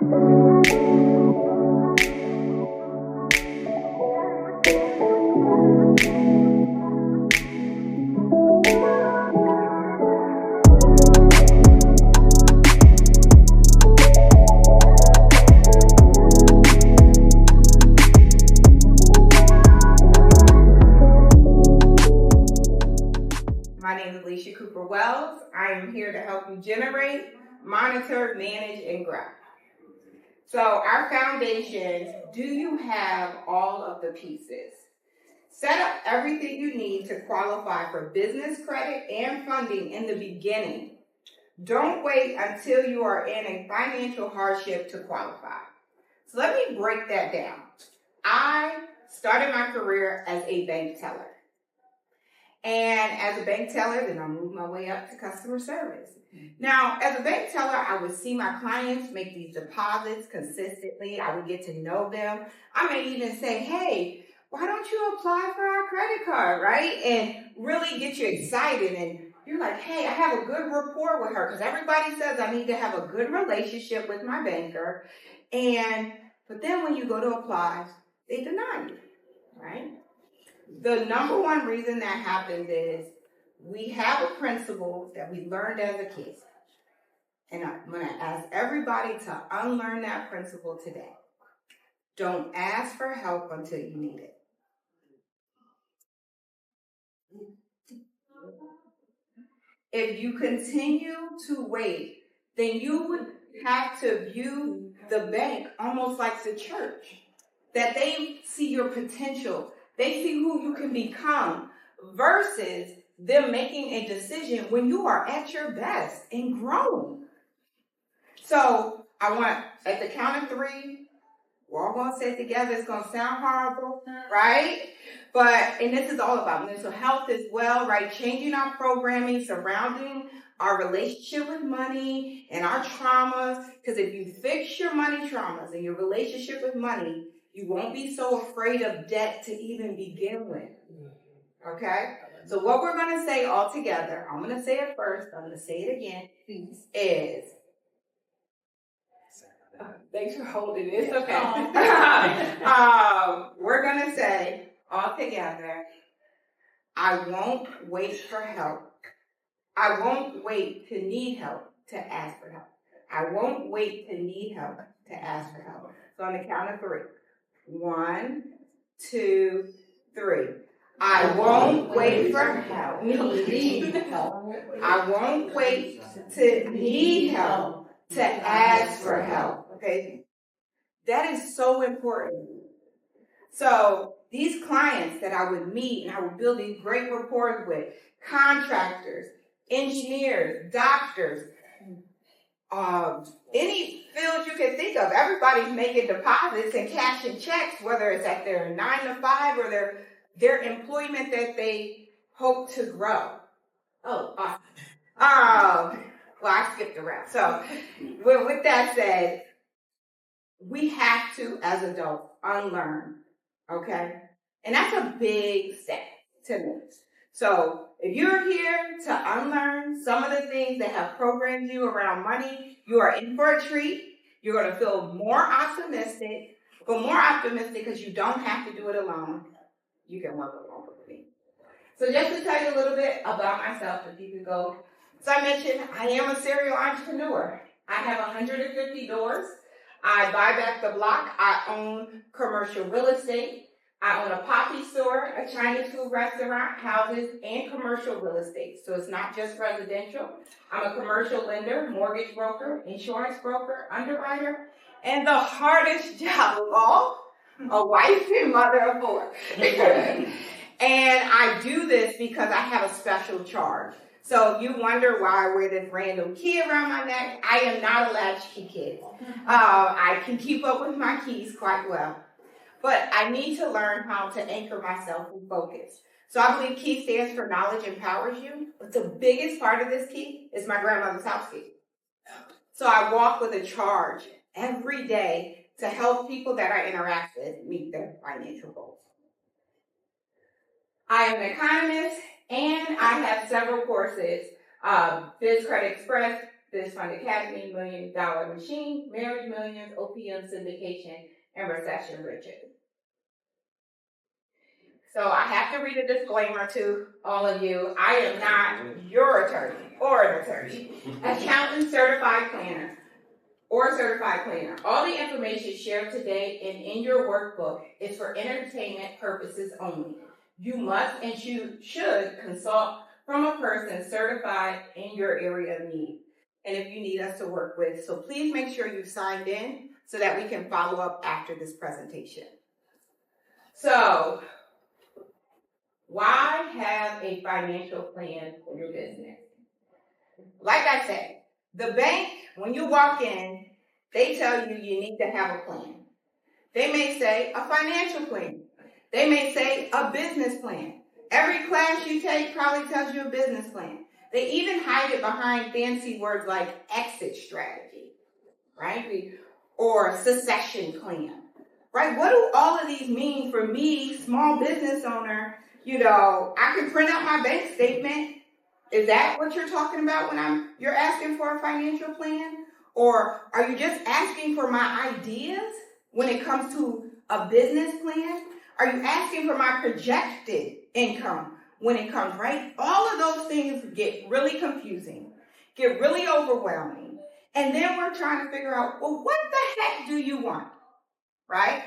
My name is Alisha Cooper-Wells. I am here to help you generate, monitor, manage, and grow. So our foundations, do you have all of the pieces? Set up everything you need to qualify for business credit and funding in the beginning. Don't wait until you are in a financial hardship to qualify. So let me break that down. I started my career as a bank teller. And as a bank teller, then I moved my way up to customer service. Now, as a bank teller, I would see my clients make these deposits consistently. I would get to know them. I may even say, hey, why don't you apply for our credit card, right? And really get you excited. And you're like, hey, I have a good rapport with her, because everybody says I need to have a good relationship with my banker. But then when you go to apply, they deny you, right? The number one reason that happens is we have a principle that we learned as a kid. And I'm going to ask everybody to unlearn that principle today. Don't ask for help until you need it. If you continue to wait, then you would have to view the bank almost like the church, that they see your potential. They see who you can become versus them making a decision when you are at your best and growing. So I want, at the count of three, we're all going to say it together. It's going to sound horrible, right? And this is all about mental health as well, right? Changing our programming surrounding our relationship with money and our traumas. Because if you fix your money traumas and your relationship with money, you won't be so afraid of debt to even begin with. Okay? So what we're going to say all together, I'm going to say it first, I'm going to say it again, is, thanks for holding it, it's okay. We're going to say all together, I won't wait for help. I won't wait to need help to ask for help. I won't wait to need help to ask for help. So on the count of three. 1, 2, 3. I won't wait for help. Need help. I won't wait to need help to ask for help. Okay? That is so important. So these clients that I would meet and I would build these great rapport with, contractors, engineers, doctors, any field you can think of, everybody's making deposits and cashing checks, whether it's at their 9 to 5 or their employment that they hope to grow. Oh, awesome. Well, I skipped a rep. So with that said, we have to, as adults, unlearn, okay? And that's a big step to make. So if you're here to unlearn some of the things that have programmed you around money, you are in for a treat. You're going to feel more optimistic, but more optimistic because you don't have to do it alone. You can work along with me. So just to tell you a little bit about myself, if you could go. So I mentioned I am a serial entrepreneur. I have 150 doors. I buy back the block. I own commercial real estate. I own a poppy store, a Chinese food restaurant, houses, and commercial real estate. So it's not just residential. I'm a commercial lender, mortgage broker, insurance broker, underwriter, and the hardest job of all, a wife and mother of 4. And I do this because I have a special charge. So if you wonder why I wear this random key around my neck, I am not a latchkey kid. I can keep up with my keys quite well. But I need to learn how to anchor myself and focus. So I believe key stands for knowledge empowers you. But the biggest part of this key is my grandmother's house key. So I walk with a charge every day to help people that I interact with meet their financial goals. I am an economist, and I have several courses, Biz Credit Express, Biz Fund Academy, $1 Million Machine, Marriage Millions, OPM Syndication, and Recession Riches. So I have to read a disclaimer to all of you. I am not your attorney or an attorney, accountant, certified planner, or certified planner. All the information shared today and in your workbook is for entertainment purposes only. You must and you should consult from a person certified in your area of need. And if you need us to work with, so please make sure you've signed in so that we can follow up after this presentation. So, why have a financial plan for your business? Like I said, the bank, when you walk in, they tell you you need to have a plan. They may say a financial plan. They may say a business plan. Every class you take probably tells you a business plan. They even hide it behind fancy words like exit strategy, right? Or succession plan, right? What do all of these mean for me, small business owner? I can print out my bank statement. Is that what you're talking about when you're asking for a financial plan? Or are you just asking for my ideas when it comes to a business plan? Are you asking for my projected income when it comes, right? All of those things get really confusing, get really overwhelming. And then we're trying to figure out, well, what the heck do you want, right?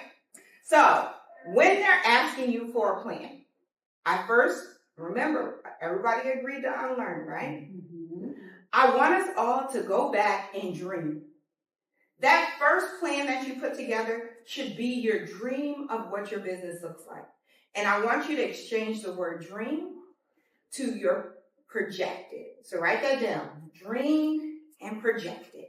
So when they're asking you for a plan, remember, everybody agreed to unlearn, right? Mm-hmm. I want us all to go back and dream. That first plan that you put together should be your dream of what your business looks like. And I want you to exchange the word dream to your projected. So write that down, dream and projected.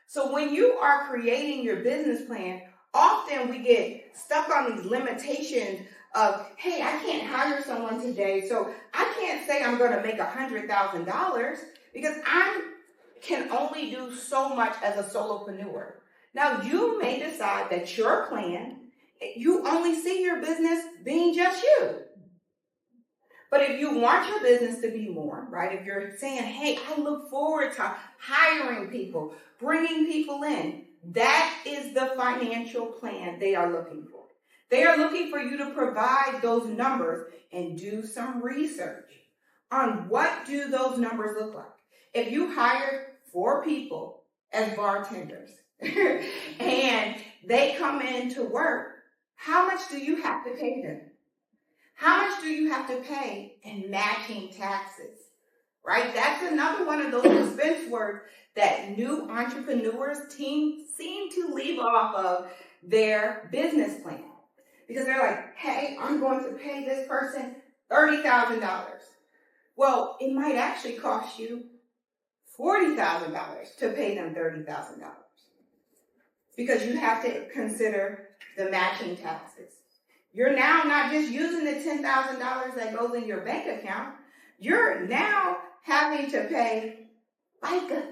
So when you are creating your business plan, often we get stuck on these limitations of, hey, I can't hire someone today, so I can't say I'm going to make $100,000 because I can only do so much as a solopreneur. Now, you may decide that your plan, you only see your business being just you. But if you want your business to be more, right, if you're saying, hey, I look forward to hiring people, bringing people in, that is the financial plan they are looking for. They are looking for you to provide those numbers and do some research on what do those numbers look like. If you hired 4 people as bartenders and they come in to work, how much do you have to pay them? How much do you have to pay in matching taxes, right? That's another one of those expense words that new entrepreneurs seem to leave off of their business plan. Because they're like, hey, I'm going to pay this person $30,000. Well, it might actually cost you $40,000 to pay them $30,000. Because you have to consider the matching taxes. You're now not just using the $10,000 that goes in your bank account. You're now having to pay FICA.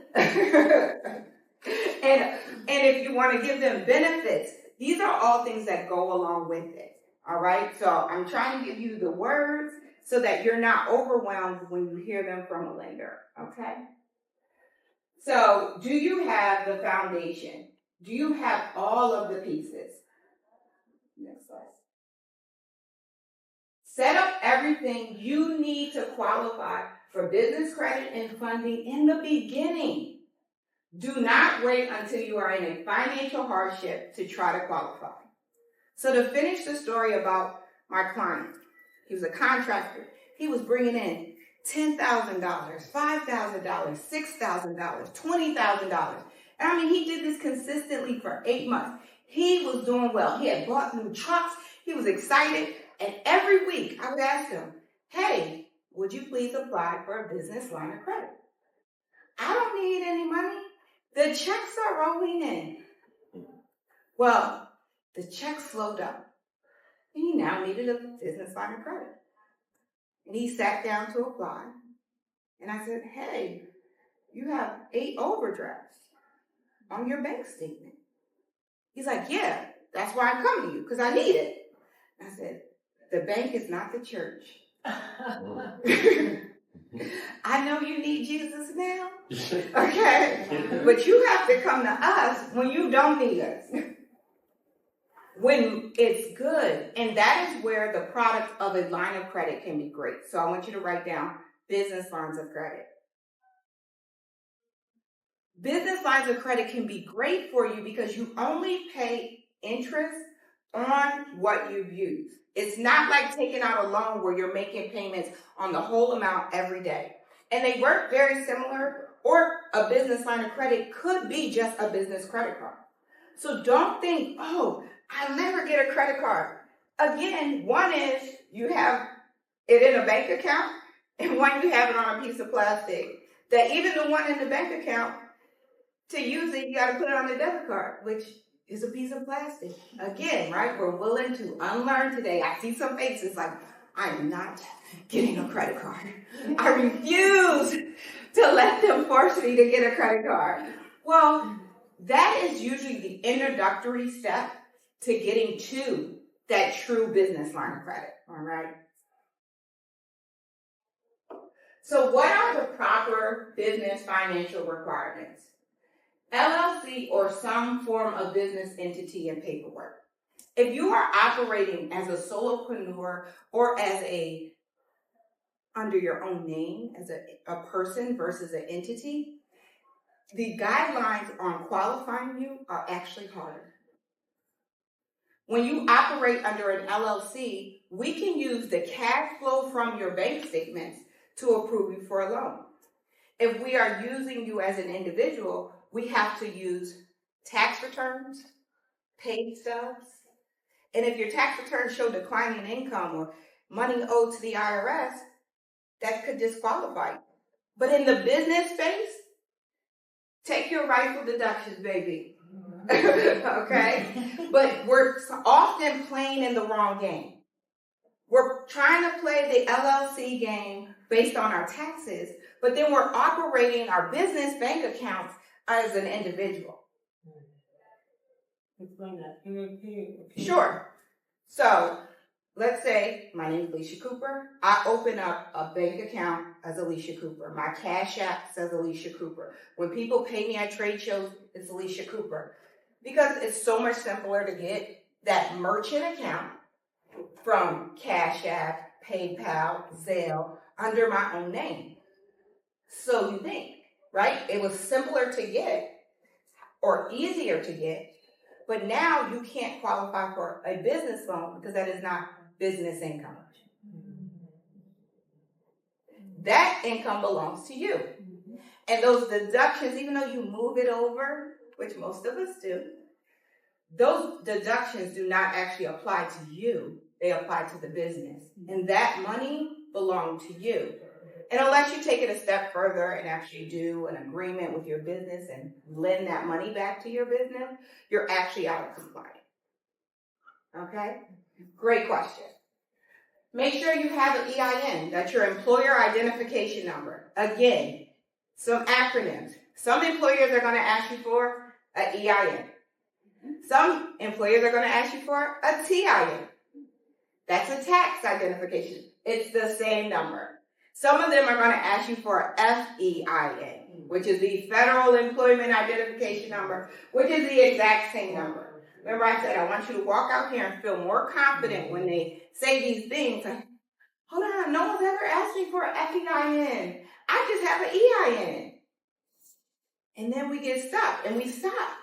and if you want to give them benefits, these are all things that go along with it. All right? So I'm trying to give you the words so that you're not overwhelmed when you hear them from a lender. Okay? So do you have the foundation? Do you have all of the pieces? Next slide. Set up everything you need to qualify for business credit and funding in the beginning. Do not wait until you are in a financial hardship to try to qualify. So to finish the story about my client, he was a contractor. He was bringing in $10,000, $5,000, $6,000, $20,000. And he did this consistently for 8 months. He was doing well. He had bought new trucks. He was excited. And every week I would ask him, hey, would you please apply for a business line of credit? I don't need any money. The checks are rolling in. Well, the checks slowed up. And he now needed a business line of credit. And he sat down to apply. And I said, hey, you have 8 overdrafts on your bank statement. He's like, yeah, that's why I'm coming to you, because I need it. I said, the bank is not the church. I know you need Jesus now, okay? But you have to come to us when you don't need us. When it's good. And that is where the product of a line of credit can be great. So I want you to write down business lines of credit. Business lines of credit can be great for you because you only pay interest on what you've used. It's not like taking out a loan where you're making payments on the whole amount every day. And they work very similar, or a business line of credit could be just a business credit card. So don't think, oh, I'll never get a credit card. Again, one is you have it in a bank account, and one you have it on a piece of plastic. That even the one in the bank account, to use it, you got to put it on the debit card, which is a piece of plastic. Again, right? We're willing to unlearn today. I see some faces like, I'm not getting a credit card. I refuse to let them force me to get a credit card. Well, that is usually the introductory step to getting to that true business line of credit, all right? So what are the proper business financial requirements? LLC or some form of business entity and paperwork. If you are operating as a solopreneur or as under your own name, as a person versus an entity, the guidelines on qualifying you are actually harder. When you operate under an LLC, we can use the cash flow from your bank statements to approve you for a loan. If we are using you as an individual, we have to use tax returns, paid stubs, and if your tax returns show declining income or money owed to the IRS, that could disqualify you. But in the business space, take your rightful deductions, baby. Okay? But we're often playing in the wrong game. We're trying to play the LLC game based on our taxes, but then we're operating our business bank accounts as an individual. Explain that. Sure. So let's say my name is Alisha Cooper. I open up a bank account as Alisha Cooper. My Cash App says Alisha Cooper. When people pay me at trade shows, it's Alisha Cooper. Because it's so much simpler to get that merchant account from Cash App, PayPal, Zelle under my own name. So you think, right? It was simpler to get or easier to get, but now you can't qualify for a business loan because that is not business income. That income belongs to you. And those deductions, even though you move it over, which most of us do, those deductions do not actually apply to you. They apply to the business. And that money belongs to you. And unless you take it a step further and actually do an agreement with your business and lend that money back to your business, you're actually out of compliance. Okay? Great question. Make sure you have an EIN. That's your employer identification number. Again, some acronyms. Some employers are going to ask you for an EIN. Some employers are going to ask you for a TIN. That's a tax identification. It's the same number. Some of them are going to ask you for a FEIN, which is the Federal Employment Identification Number, which is the exact same number. Remember I said I want you to walk out here and feel more confident when they say these things. Like, hold on, no one's ever asked me for an FEIN. I just have an EIN. And then we get stuck, and we stop.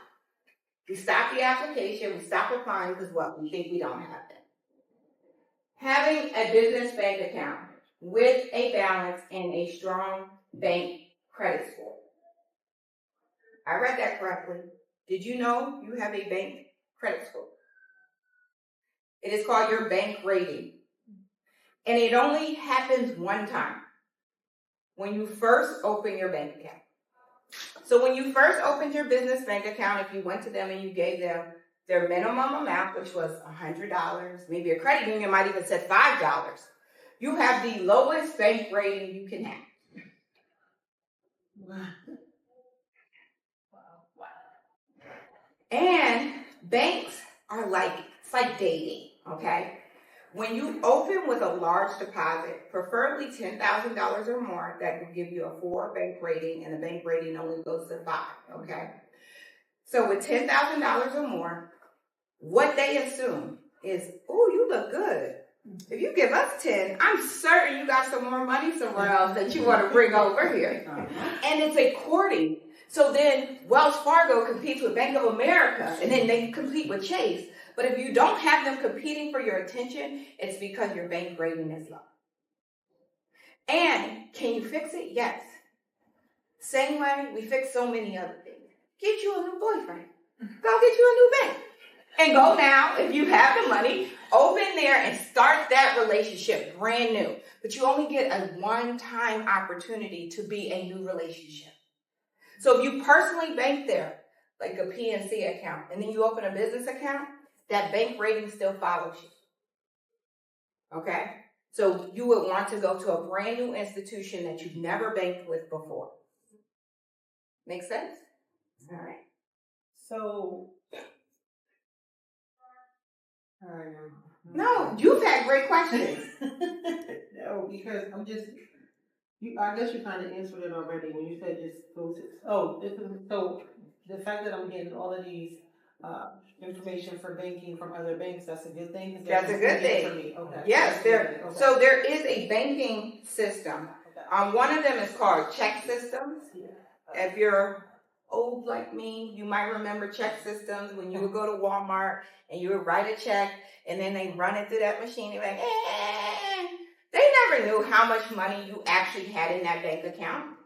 We stop the application, we stop applying because what? We think we don't have it. Having a business bank account with a balance and a strong bank credit score. I read that correctly. Did you know you have a bank credit score? It is called your bank rating. And it only happens one time. When you first open your bank account. So when you first opened your business bank account, if you went to them and you gave them their minimum amount, which was $100, maybe a credit union might even say $5, you have the lowest bank rating you can have. Wow. And banks are it's like dating, okay? When you open with a large deposit, preferably $10,000 or more, that will give you a 4 bank rating, and the bank rating only goes to 5, okay? So with $10,000 or more, what they assume is, oh, you look good. If you give us 10, I'm certain you got some more money somewhere else that you want to bring over here. And it's a courting. So then Wells Fargo competes with Bank of America, and then they compete with Chase. But if you don't have them competing for your attention, it's because your bank rating is low. And can you fix it? Yes. Same way we fix so many other things. Get you a new boyfriend. Go get you a new bank. And go now, if you have the money, open there and start that relationship brand new. But you only get a one-time opportunity to be a new relationship. So if you personally bank there, like a PNC account, and then you open a business account, that bank rating still follows you. Okay? So you would want to go to a brand new institution that you've never banked with before. Make sense? All right. So, No, you've had great questions. no, because I'm just, I guess you kind of answered it already when you said just go to, so the fact that I'm getting all of these information for banking from other banks, that's a good thing? That's a good thing. For me. Okay. Yes, Okay. So there is a banking system. Okay. One of them is called check systems. Yeah. If you're old like me, you might remember check systems when you would go to Walmart and you would write a check and then they run it through that machine. They're like, eh. They never knew how much money you actually had in that bank account.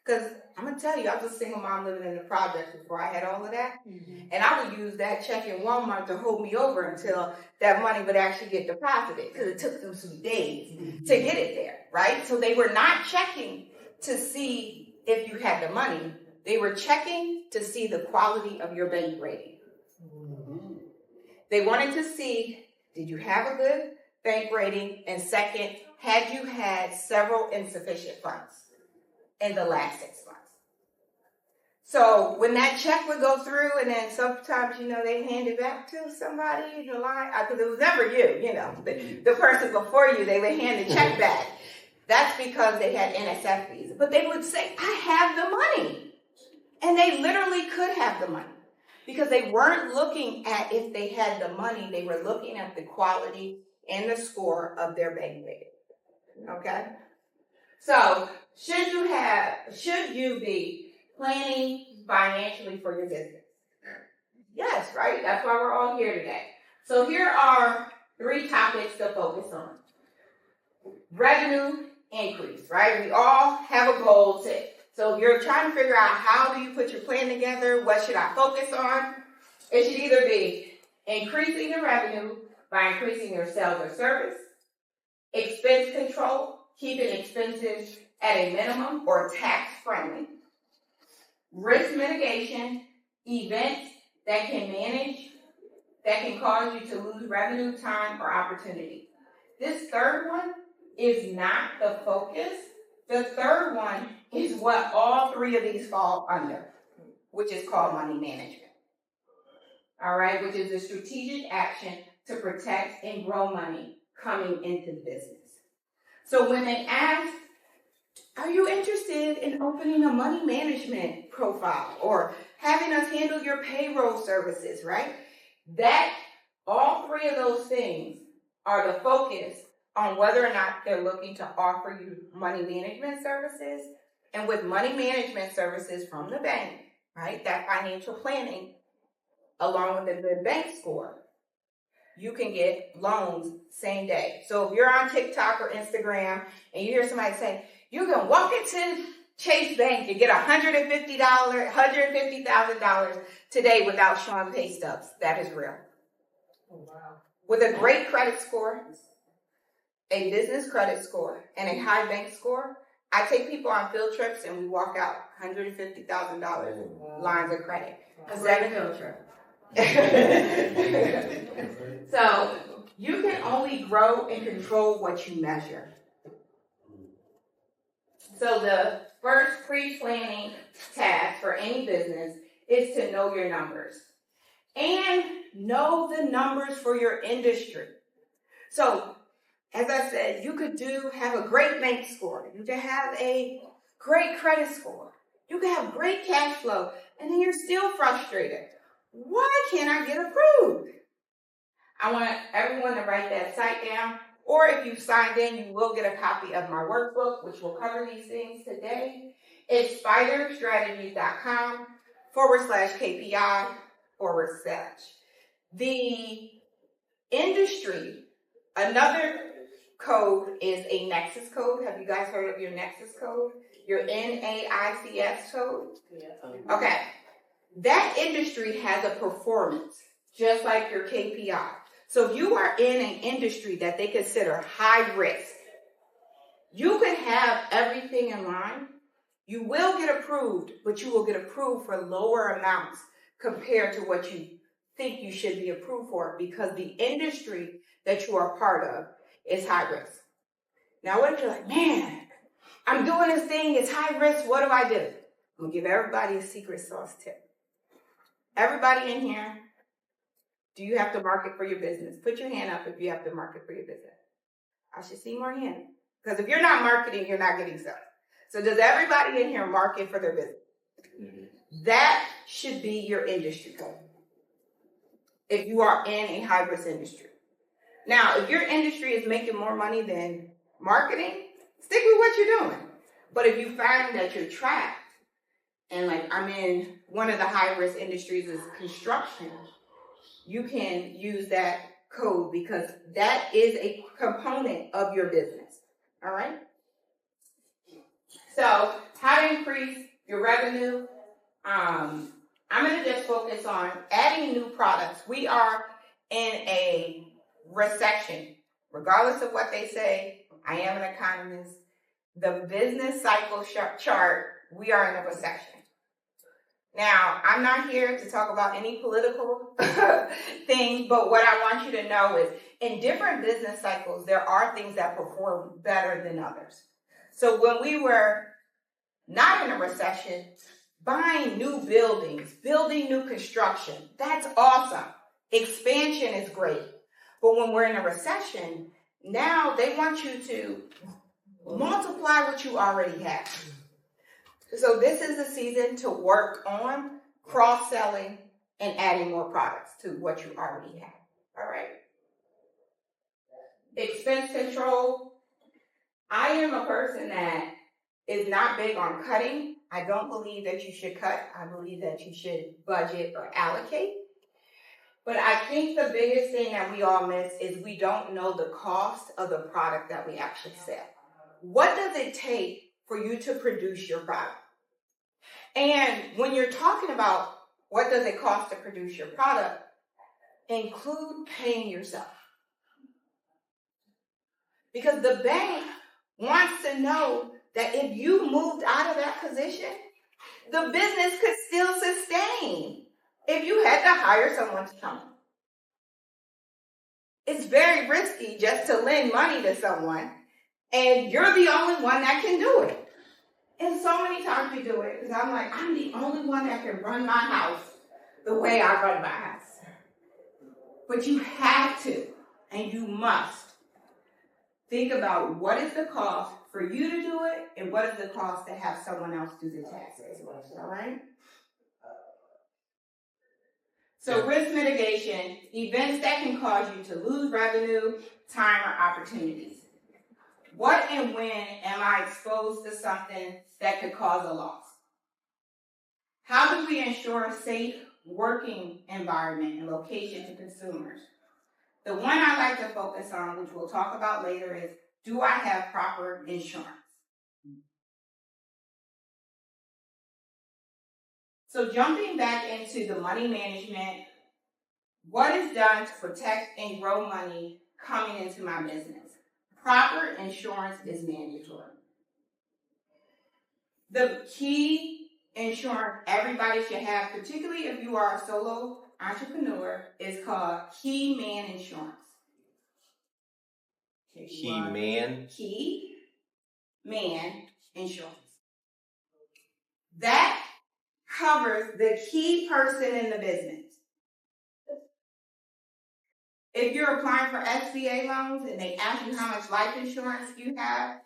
Because I'm going to tell you, I was a single mom living in the projects before I had all of that. Mm-hmm. And I would use that check in Walmart to hold me over until that money would actually get deposited. Because it took them some days to get it there, right? So they were not checking to see if you had the money. They were checking to see the quality of your bank rating. Mm-hmm. They wanted to see, did you have a good bank rating? And second, had you had several insufficient funds in the last 6 months? So when that check would go through, and then sometimes, they hand it back to somebody in the line, because it was never you, the person before you, they would hand the check back. That's because they had NSF fees. But they would say, I have the money. And they literally could have the money because they weren't looking at if they had the money. They were looking at the quality and the score of their bank rating. Okay? So, should you be planning financially for your business? Yes, right? That's why we're all here today. So here are 3 topics to focus on. Revenue increase, right? We all have a goal set. So if you're trying to figure out how do you put your plan together, what should I focus on? It should either be increasing your revenue by increasing your sales or service, expense control, keeping expenses at a minimum or tax friendly, risk mitigation, events that can cause you to lose revenue, time, or opportunity. This third one is not the focus. The third one is what all 3 of these fall under, which is called money management. All right, which is a strategic action to protect and grow money coming into the business. So when they ask, are you interested in opening a money management profile or having us handle your payroll services, right? That all 3 of those things are the focus on whether or not they're looking to offer you money management services. And with money management services from the bank, right, that financial planning, along with a good bank score, you can get loans same day. So if you're on TikTok or Instagram and you hear somebody say, you can walk into Chase Bank and get $150,000 today without showing pay stubs. That is real. Oh, wow. With a great credit score, a business credit score, and a high bank score, I take people on field trips and we walk out $150,000 lines of credit. A 7 field trip. So you can only grow and control what you measure. So the first pre-planning task for any business is to know your numbers and know the numbers for your industry. So, as I said, you could have a great bank score. You could have a great credit score. You could have great cash flow, and then you're still frustrated. Why can't I get approved? I want everyone to write that site down, or if you signed in, you will get a copy of my workbook, which will cover these things today. It's spiderstrategies.com/KPI/. The industry, another code is a Nexus code. Have you guys heard of your Nexus code? Your NAICS code? Yeah. Okay. That industry has a performance, just like your KPI. So if you are in an industry that they consider high risk, you could have everything in line. You will get approved, but you will get approved for lower amounts compared to what you think you should be approved for, because the industry that you are part of is high risk. Now, what if you're like, man, I'm doing this thing, it's high risk, what do I do? I'm going to give everybody a secret sauce tip. Everybody in here, do you have to market for your business? Put your hand up if you have to market for your business. I should see more hands. Because if you're not marketing, you're not getting sales. So does everybody in here market for their business? Mm-hmm. That should be your industry code if you are in a high-risk industry. Now, if your industry is making more money than marketing, stick with what you're doing. But if you find that you're trapped, and like I'm in one of the high-risk industries is construction, you can use that code because that is a component of your business. All right? So, how to increase your revenue? I'm going to just focus on adding new products. We are in a recession. Regardless of what they say, I am an economist. The business cycle chart, we are in a recession. Now, I'm not here to talk about any political thing, but what I want you to know is in different business cycles, there are things that perform better than others. So when we were not in a recession, buying new buildings, building new construction, that's awesome. Expansion is great. But when we're in a recession, now they want you to multiply what you already have. So this is a season to work on cross-selling and adding more products to what you already have. All right. Expense control. I am a person that is not big on cutting. I don't believe that you should cut. I believe that you should budget or allocate. But I think the biggest thing that we all miss is we don't know the cost of the product that we actually sell. What does it take for you to produce your product? And when you're talking about what does it cost to produce your product, include paying yourself. Because the bank wants to know that if you moved out of that position, the business could still sustain if you had to hire someone to come. It's very risky just to lend money to someone and you're the only one that can do it. And so many times we do it because I'm like, I'm the only one that can run my house the way I run my house. But you have to, and you must, think about what is the cost for you to do it and what is the cost to have someone else do the taxes. All right? So risk mitigation, events that can cause you to lose revenue, time, or opportunities. What and when am I exposed to something that could cause a loss? How do we ensure a safe working environment and location to consumers? The one I like to focus on, which we'll talk about later, is do I have proper insurance? So jumping back into the money management, what is done to protect and grow money coming into my business? Proper insurance is mandatory. The key insurance everybody should have, particularly if you are a solo entrepreneur, is called Key Man Insurance. Key Man Insurance. That covers the key person in the business. If you're applying for SBA loans and they ask you how much life insurance you have,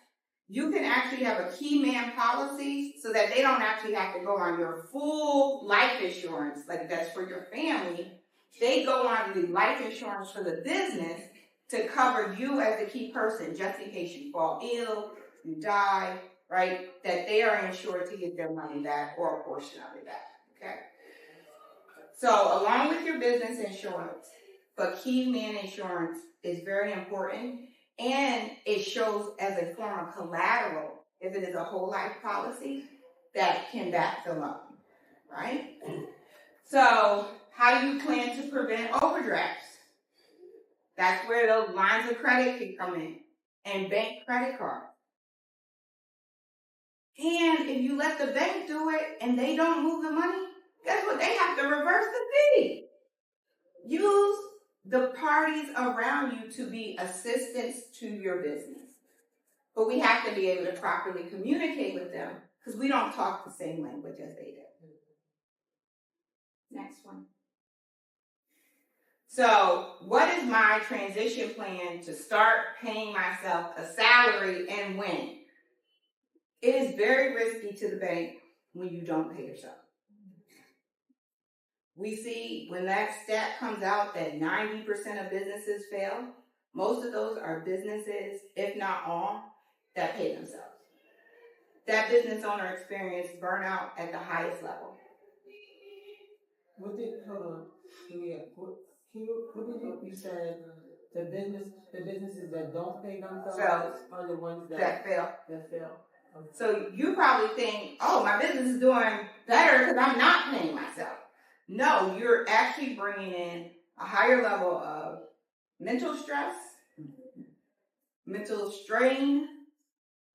you can actually have a key man policy so that they don't actually have to go on your full life insurance, like that's for your family. They go on the life insurance for the business to cover you as the key person, just in case you fall ill, you die, right? That they are insured to get their money back or a portion of it back, okay? So along with your business insurance, but key man insurance is very important, and it shows as a form of collateral if it is a whole life policy that can back them up, right? So how do you plan to prevent overdrafts? That's where those lines of credit can come in, and bank credit cards. And if you let the bank do it and they don't move the money, guess what? They have to reverse the fee. Use the parties around you to be assistants to your business. But we have to be able to properly communicate with them because we don't talk the same language as they do. Next one. So, what is my transition plan to start paying myself a salary and when? It is very risky to the bank when you don't pay yourself. We see when that stat comes out that 90% of businesses fail. Most of those are businesses, if not all, that pay themselves. That business owner experienced burnout at the highest level. Hold on. You said the businesses that don't pay themselves are the ones that fail. Okay. So you probably think, oh, my business is doing better because I'm not paying myself. No, you're actually bringing in a higher level of mental stress, mental strain,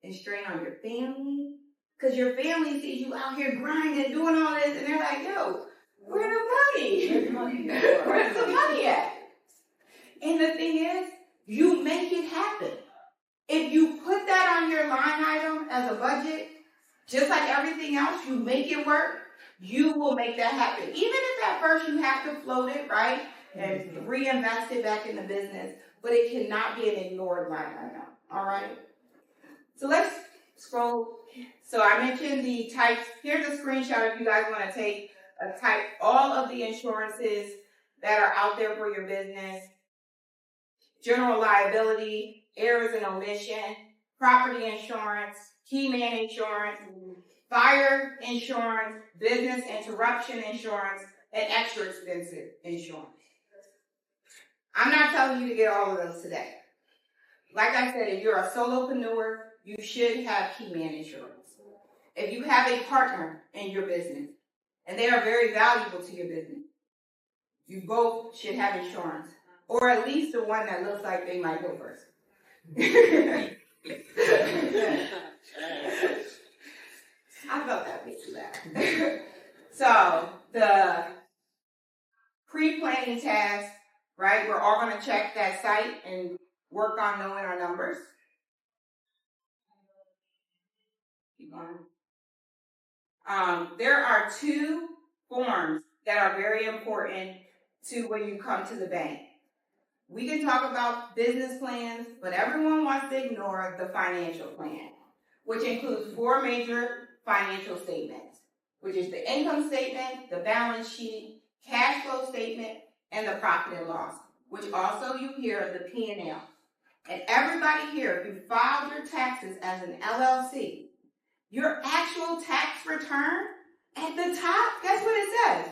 and strain on your family. Because your family sees you out here grinding, doing all this, and they're like, yo, where's the money? Where's the money at? And the thing is, you make it happen. If you put that on your line item as a budget, just like everything else, you make it work, you will make that happen. Even if at first you have to float it, right, and reinvest it back in the business, but it cannot be an ignored line item, all right? So let's scroll. So I mentioned the types. Here's a screenshot if you guys want to take a type, all of the insurances that are out there for your business. General liability, errors and omission, property insurance, key man insurance, fire insurance, business interruption insurance, and extra expensive insurance. I'm not telling you to get all of those today. Like I said, if you're a solopreneur, you should have key man insurance. If you have a partner in your business, and they are very valuable to your business, you both should have insurance. Or at least the one that looks like they might go first. I felt that makes you laugh. So, the pre-planning task, right? We're all going to check that site and work on knowing our numbers. Keep going. There are two forms that are very important to when you come to the bank. We can talk about business plans, but everyone wants to ignore the financial plan, which includes 4 major financial statements, which is the income statement, the balance sheet, cash flow statement, and the profit and loss, which also you hear of the P&L. And everybody here, if you filed your taxes as an LLC, your actual tax return at the top, guess what it says?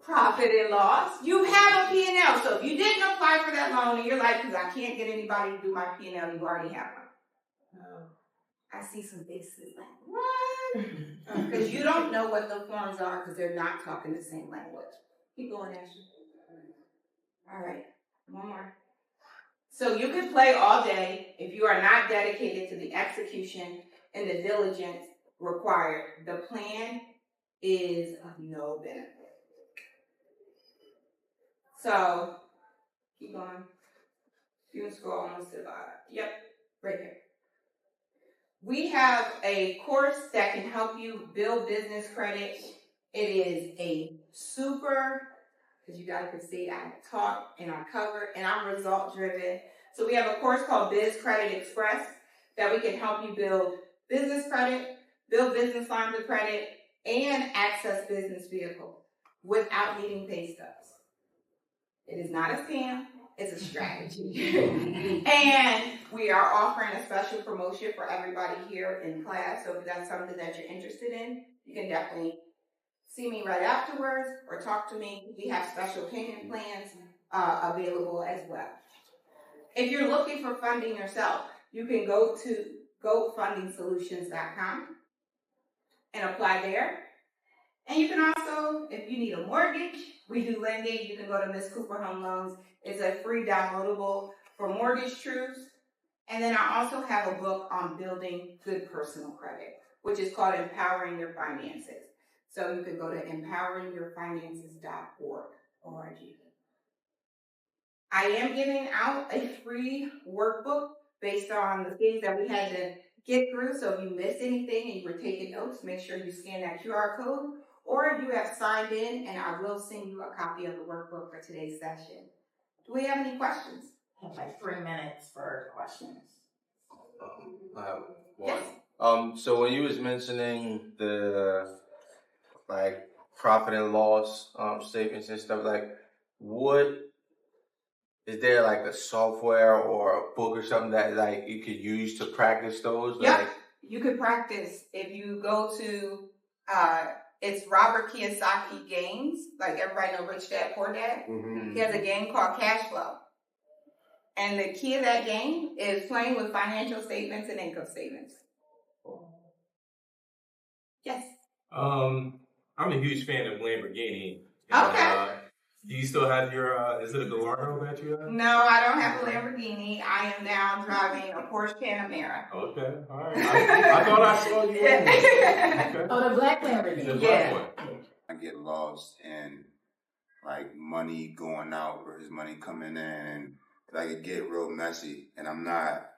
Profit and loss. You have a P&L. So if you didn't apply for that loan and you're like, because I can't get anybody to do my P&L, you already have one. I see some faces like, what? Because you don't know what the forms are because they're not talking the same language. Keep going, Ashley. All right, one more. So you can play all day if you are not dedicated to the execution and the diligence required. The plan is of no benefit. So, keep going. You can scroll almost to the bottom. Yep, right here. We have a course that can help you build business credit. It is a super Because you guys can see I talk and I cover, and I'm result driven. So we have a course called Biz Credit Express that we can help you build business credit, build business lines of credit, and access business vehicles without needing pay stubs. It is not a scam, it's a strategy. And we are offering a special promotion for everybody here in class. So if that's something that you're interested in, you can definitely see me right afterwards or talk to me. We have special payment plans available as well. If you're looking for funding yourself, you can go to GoFundingSolutions.com and apply there. And you can also, if you need a mortgage, we do lending. You can go to Miss Cooper Home Loans. It's a free downloadable for mortgage truths. And then I also have a book on building good personal credit, which is called Empowering Your Finances. So you can go to empoweringyourfinances.org. I am giving out a free workbook based on the things that we had to get through. So if you missed anything and you were taking notes, make sure you scan that QR code. Or if you have signed in, and I will send you a copy of the workbook for today's session. Do we have any questions? I have like 3 minutes for questions. I have one. Yes. So when you was mentioning the like profit and loss statements and stuff, like what is there like a software or a book or something that like you could use to practice those? Yep. Like, You could practice if you go to it's Robert Kiyosaki Games. Like everybody know Rich Dad Poor Dad. mm-hmm. He has a game called Cash Flow. And the key of that game is playing with financial statements and income statements. Yes. I'm a huge fan of Lamborghini. Okay. Do you still have your, is it a Gallardo that you have? No, I don't have a Lamborghini. I am now driving a Porsche Panamera. Okay, all right. I thought I saw you in there. Okay. Oh, the black Lamborghini. The Yeah. black one. I get lost in like money going out versus money coming in, and like it get real messy. And I'm not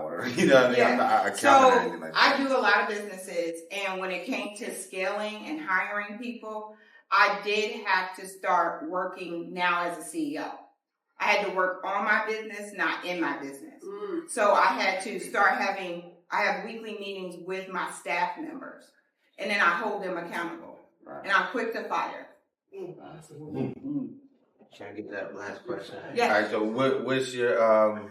worried. You know what I mean? Yeah. I'm not accounting or So anything like I that. do a lot of businesses, and when it came to scaling and hiring people, I did have to start working now as a CEO. I had to work on my business, not in my business. So I had to start I have weekly meetings with my staff members, and then I hold them accountable. Right. And I'm quick to fire. Can I get that last question? Yes. All right. So what's your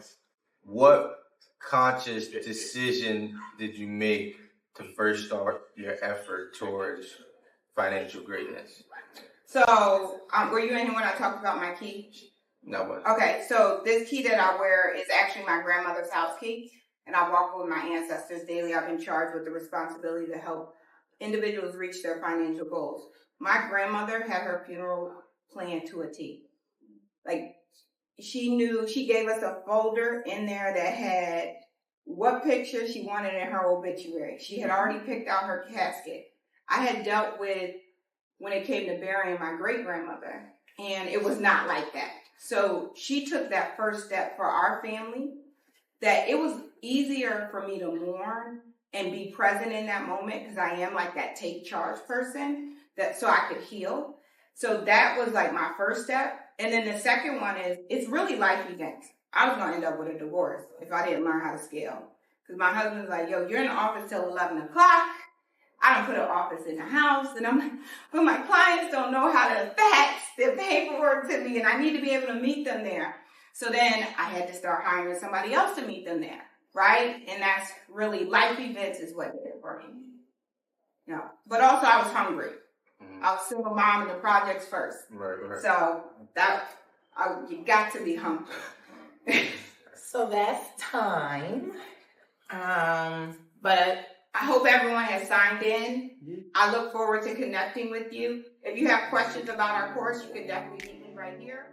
what conscious decision did you make to first start your effort towards financial greatness? So were you in here when I talked about my key? No, but Okay, so this key that I wear is actually my grandmother's house key, and I walk with my ancestors daily. I've been charged with the responsibility to help individuals reach their financial goals. My grandmother had her funeral planned to a T. Like, she gave us a folder in there that had what picture she wanted in her obituary. She had already picked out her casket. I had dealt with when it came to burying my great-grandmother, and it was not like that. So she took that first step for our family, that it was easier for me to mourn and be present in that moment, because I am like that take charge person, that so I could heal. So that was like my first step. And then the second one is, it's really life events. I was going to end up with a divorce if I didn't learn how to scale. Because my husband's like, yo, you're in the office till 11 o'clock. I don't put an office in the house. And I'm like, but my clients don't know how to fax their paperwork to me, and I need to be able to meet them there. So then I had to start hiring somebody else to meet them there, right? And that's really, life events is what did it for me. You know, but also I was hungry. I was single mom in the projects first. right. So you got to be hungry. So that's time. But I hope everyone has signed in. I look forward to connecting with you. If you have questions about our course, you can definitely meet me right here.